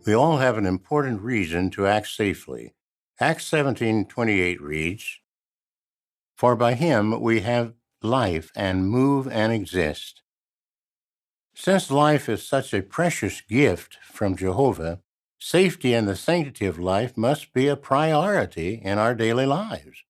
We all have an important reason to act safely. Acts 17:28 reads, "For by him we have life and move and exist." Since life is such a precious gift from Jehovah, safety and the sanctity of life must be a priority in our daily lives.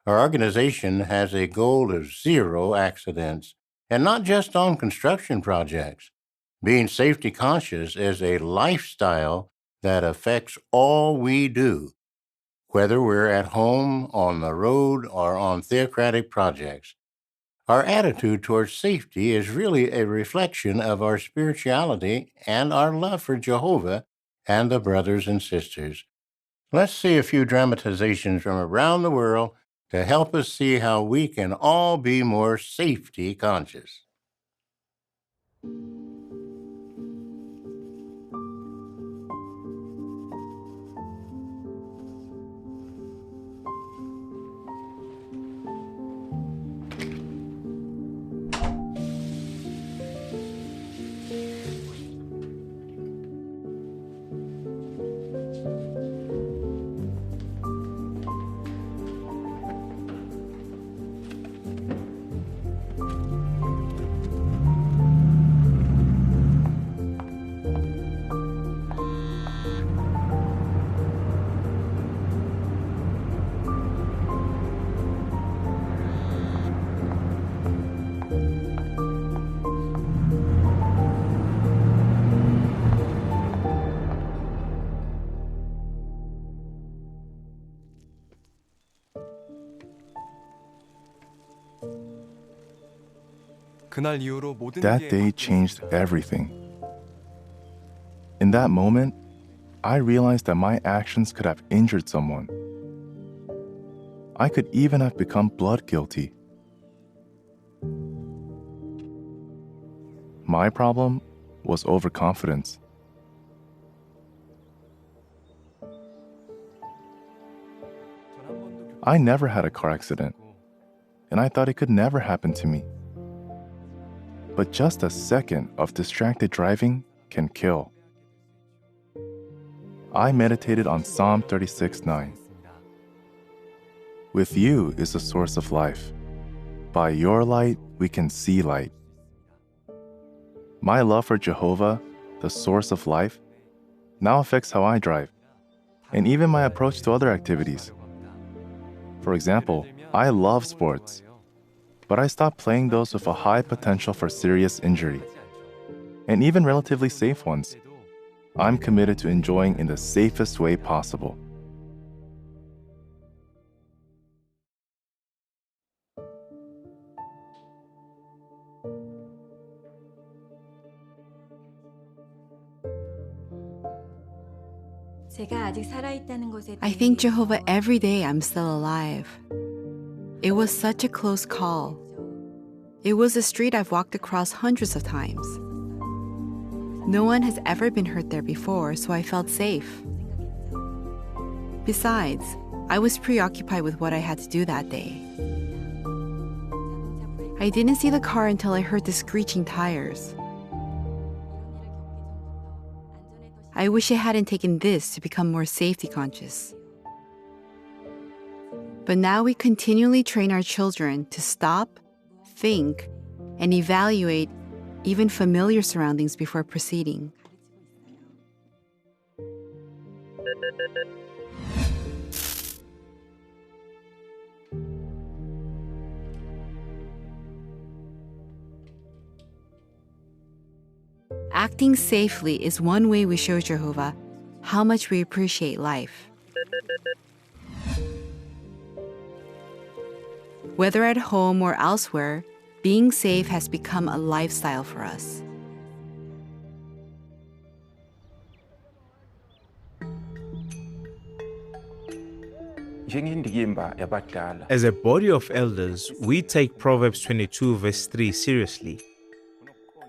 Our organization has a goal of zero accidents, and not just on construction projects. Being safety conscious is a lifestyle that affects all we do, whether we're at home, on the road, or on theocratic projects. Our attitude towards safety is really a reflection of our spirituality and our love for Jehovah and the brothers and sisters. Let's see a few dramatizations from around the world to help us see how we can all be more safety conscious. That day changed everything. In that moment, I realized that my actions could have injured someone. I could even have become blood guilty. My problem was overconfidence. I never had a car accident, and I thought it could never happen to me. But just a second of distracted driving can kill. I meditated on Psalm 36:9. With you is the source of life. By your light, we can see light. My love for Jehovah, the source of life, now affects how I drive, and even my approach to other activities. For example, I love sports, but I stopped playing those with a high potential for serious injury, and even relatively safe ones. I'm committed to enjoying in the safest way possible. I thank Jehovah every day I'm still alive. It was such a close call. It was a street I've walked across hundreds of times. No one has ever been hurt there before, so I felt safe. Besides, I was preoccupied with what I had to do that day. I didn't see the car until I heard the screeching tires. I wish I hadn't taken this to become more safety conscious. But now we continually train our children to stop, think, and evaluate even familiar surroundings before proceeding. Acting safely is one way we show Jehovah how much we appreciate life. Whether at home or elsewhere, being safe has become a lifestyle for us. As a body of elders, we take Proverbs 22 verse 3 seriously.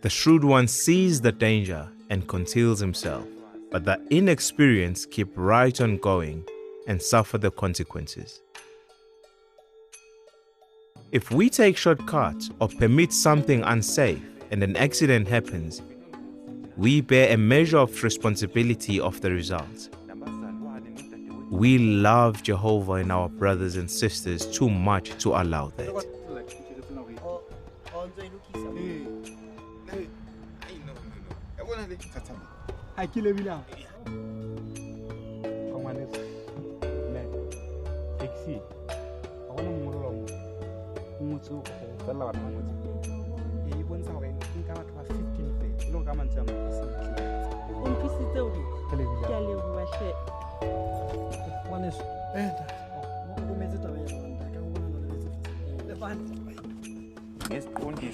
The shrewd one sees the danger and conceals himself, but the inexperienced keep right on going and suffer the consequences. If we take shortcuts or permit something unsafe and an accident happens, we bear a measure of responsibility of the results. We love Jehovah and our brothers and sisters too much to allow that.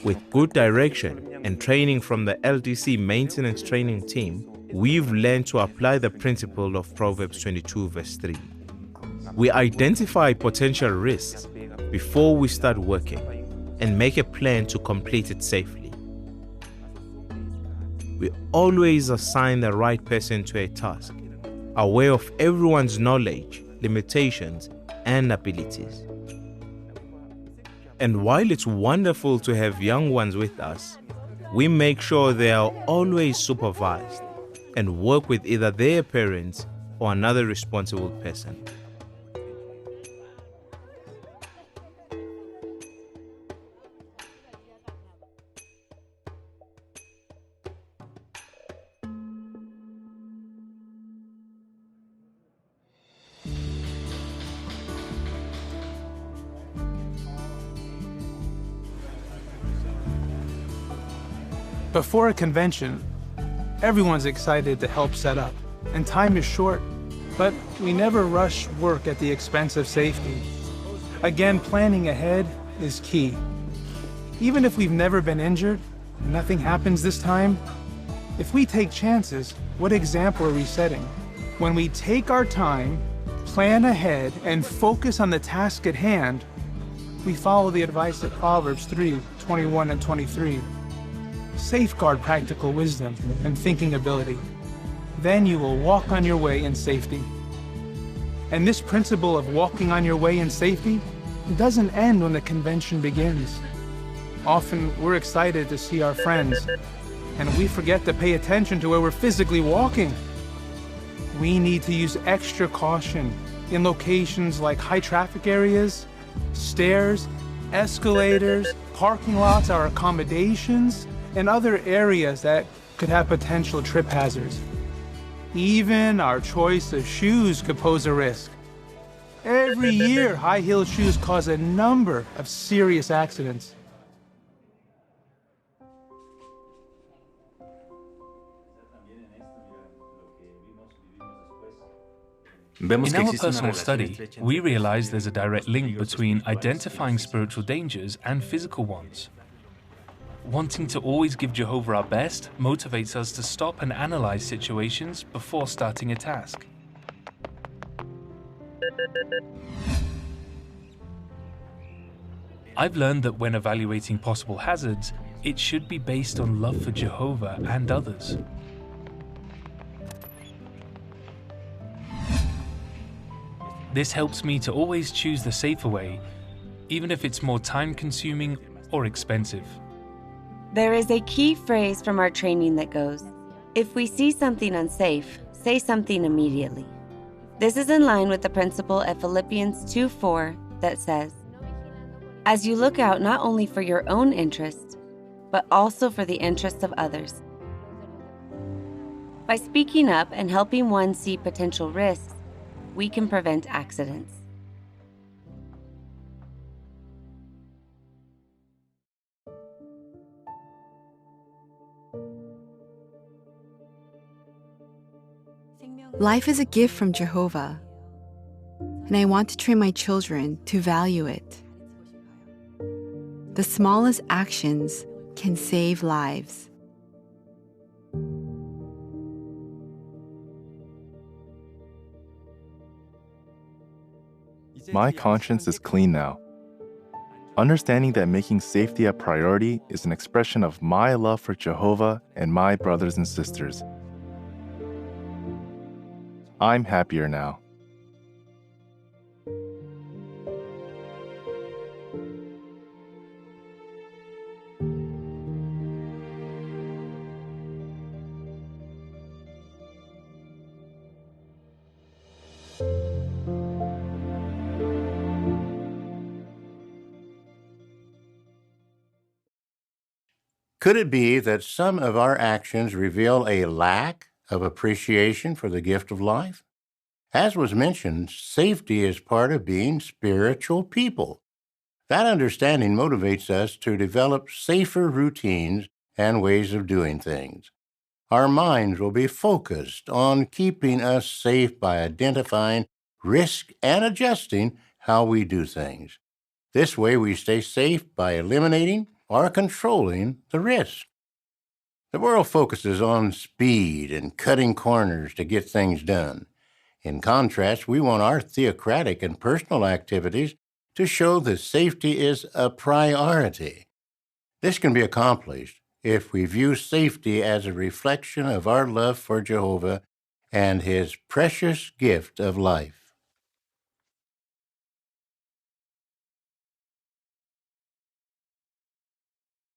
With good direction and training from the LDC maintenance training team, we've learned to apply the principle of Proverbs 22 verse 3. We identify potential risks before we start working and make a plan to complete it safely. We always assign the right person to a task, aware of everyone's knowledge, limitations, and abilities. And while it's wonderful to have young ones with us, we make sure they are always supervised and work with either their parents or another responsible person. Before a convention, everyone's excited to help set up, and time is short, but we never rush work at the expense of safety. Again, planning ahead is key. Even if we've never been injured, nothing happens this time, if we take chances, what example are we setting? When we take our time, plan ahead, and focus on the task at hand, we follow the advice of Proverbs 3:21 and 23. Safeguard practical wisdom and thinking ability. Then you will walk on your way in safety. And this principle of walking on your way in safety doesn't end when the convention begins. Often we're excited to see our friends, and we forget to pay attention to where we're physically walking. We need to use extra caution in locations like high traffic areas, stairs, escalators, parking lots, our accommodations, and other areas that could have potential trip hazards. Even our choice of shoes could pose a risk. Every year, high-heeled shoes cause a number of serious accidents. In our personal study, we realize there's a direct link between identifying spiritual dangers and physical ones. Wanting to always give Jehovah our best motivates us to stop and analyze situations before starting a task. I've learned that when evaluating possible hazards, it should be based on love for Jehovah and others. This helps me to always choose the safer way, even if it's more time-consuming or expensive. There is a key phrase from our training that goes, "If we see something unsafe, say something immediately." This is in line with the principle at Philippians 2:4 that says, "As you look out not only for your own interest, but also for the interests of others." By speaking up and helping one see potential risks, we can prevent accidents. Life is a gift from Jehovah, and I want to train my children to value it. The smallest actions can save lives. My conscience is clean now. Understanding that making safety a priority is an expression of my love for Jehovah and my brothers and sisters. I'm happier now. Could it be that some of our actions reveal a lack of appreciation for the gift of life? As was mentioned, safety is part of being spiritual people. That understanding motivates us to develop safer routines and ways of doing things. Our minds will be focused on keeping us safe by identifying risk and adjusting how we do things. This way, we stay safe by eliminating or controlling the risk. The world focuses on speed and cutting corners to get things done. In contrast, we want our theocratic and personal activities to show that safety is a priority. This can be accomplished if we view safety as a reflection of our love for Jehovah and His precious gift of life.